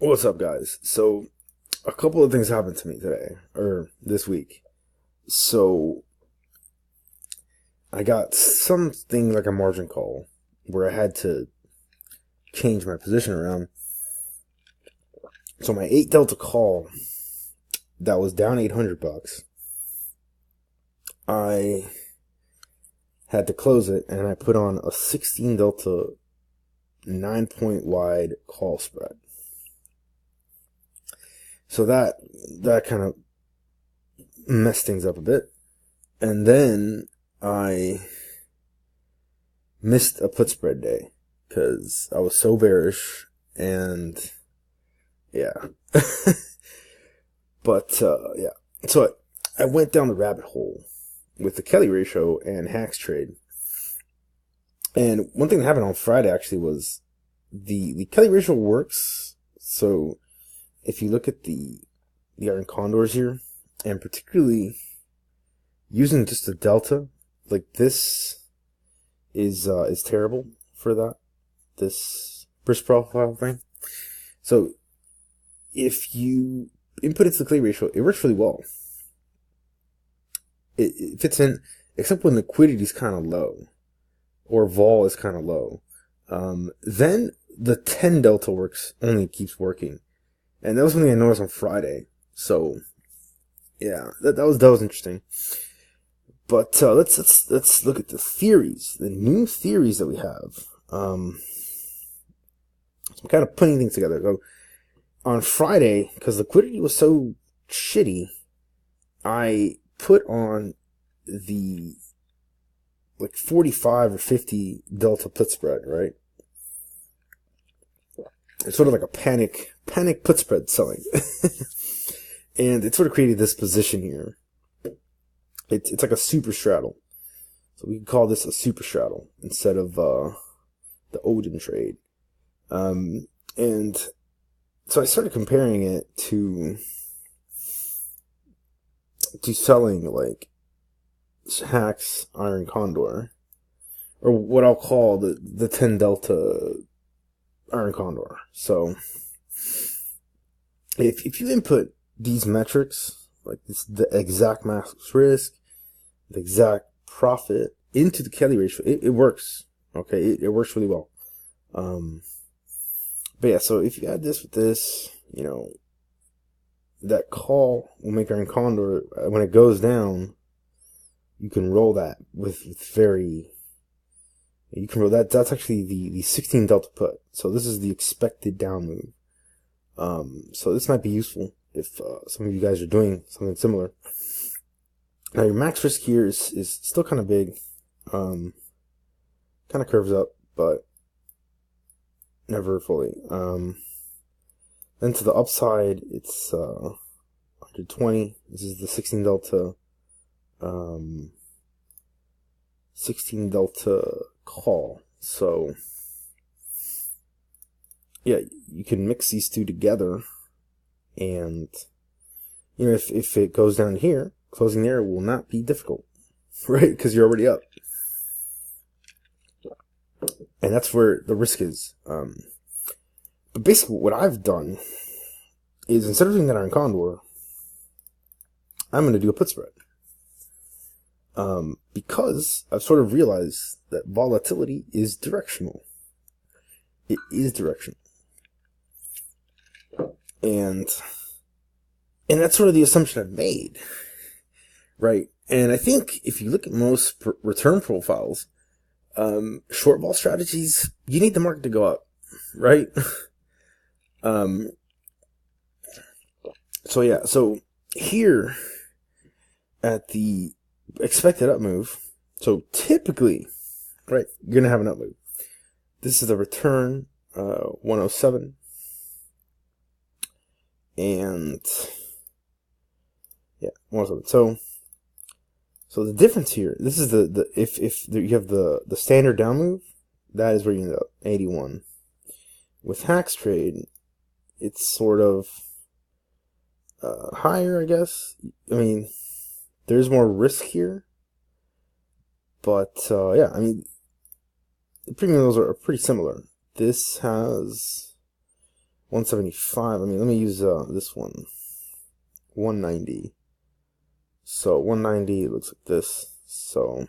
What's up, guys? So, a couple of things happened to me today, or this week. So, I got something like a margin call where I had to change my position around. So, my 8 Delta call that was down $800, I had to close it and I put on a 16 Delta 9-point wide call spread. So, that kind of messed things up a bit. And then I missed a put spread day because I was so bearish, and yeah. But yeah, so I went down the rabbit hole with the Kelly ratio and Hacks trade. And one thing that happened on Friday actually was the Kelly ratio works. So if you look at the iron condors here, and particularly using just the delta, like this is terrible for that, this risk profile thing. So if you input into the Clay ratio, it works really well. It fits in, except when liquidity is kind of low or vol is kind of low. Then the 10 delta only keeps working, and that was something I noticed on Friday. So yeah, that was interesting. But let's look at the theories, the new theories that we have. So I'm kind of putting things together. So on Friday, because liquidity was so shitty, I put on the 45 or 50 delta put spread, right? It's sort of like a panic put spread selling. And it sort of created this position here. It's like a super straddle. So we can call this a super straddle instead of the Odin trade. And so I started comparing it to selling like Hacks Iron Condor, or what I'll call the 10 Delta Iron Condor. So if you input these metrics, like this, the exact max risk, the exact profit into the Kelly ratio, it works. Okay, it works really well. But yeah, so if you add this with this, that call will make Iron Condor, when it goes down, you can roll that you can roll that. That's actually the 16 delta put. So this is the expected down move. So this might be useful if some of you guys are doing something similar. Now your max risk here is still kind of big. Kind of curves up, but never fully. Then to the upside, it's 120. This is the 16 delta 16 delta call. So yeah, you can mix these two together, and if it goes down here, closing there will not be difficult, right? Because you're already up, and that's where the risk is. But basically, what I've done is, instead of doing that on Condor, I'm going to do a put spread. Because I've sort of realized that volatility is directional. It is directional. And that's sort of the assumption I've made, right? And I think if you look at most return profiles, short vol strategies, you need the market to go up, right? So yeah, so here at the expected up move, so typically, right, you're gonna have an up move. This is the return, 107, and yeah, 107. So the difference here, this is if you have the standard down move, that is where you end up, 81. With Hacks trade, it's sort of higher, I guess. I mean, there's more risk here, but yeah, I mean, the premium levels are pretty similar. This has 175. I mean, let me use this one. 190. So 190 looks like this. So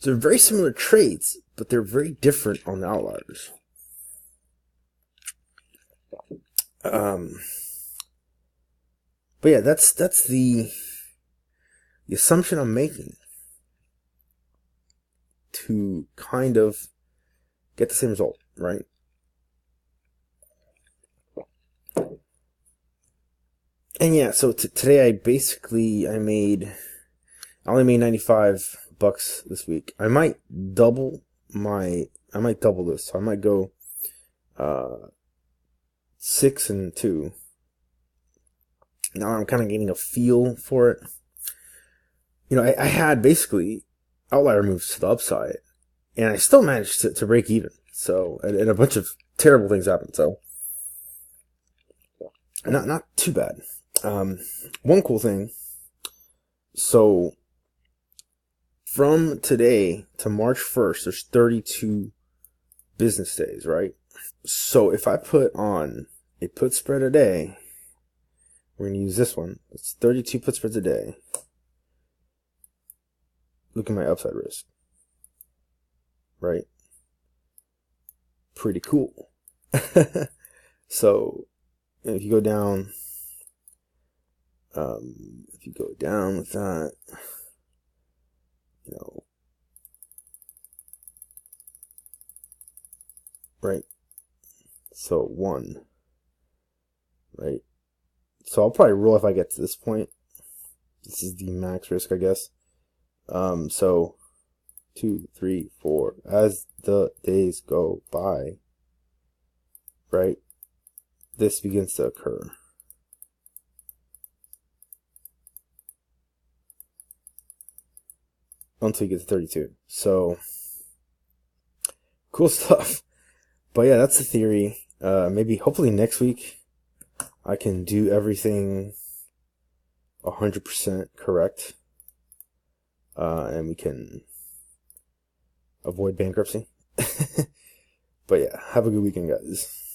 they're very similar traits, but they're very different on the outliers. But yeah, that's the assumption I'm making to kind of get the same result, right? And yeah, so today I only made $95 this week. I might double this. So I might go 6 and 2. Now I'm kind of getting a feel for it. You know, I had basically outlier moves to the upside, and I still managed to break even. So, and a bunch of terrible things happened. So, not too bad. One cool thing. So, from today to March 1st, there's 32 business days, right? So if I put on a put spread a day, we're going to use this one. It's 32 put spreads a day. Look at my upside risk. Right? Pretty cool. So if you go down, with that, you know, right? So 1, right? So I'll probably roll if I get to this point. This is the max risk, I guess. So 2, 3, 4. As the days go by, right, this begins to occur. Until you get to 32. So, cool stuff. But yeah, that's the theory. Maybe, hopefully next week, I can do everything 100% correct. And we can avoid bankruptcy. But yeah, have a good weekend, guys.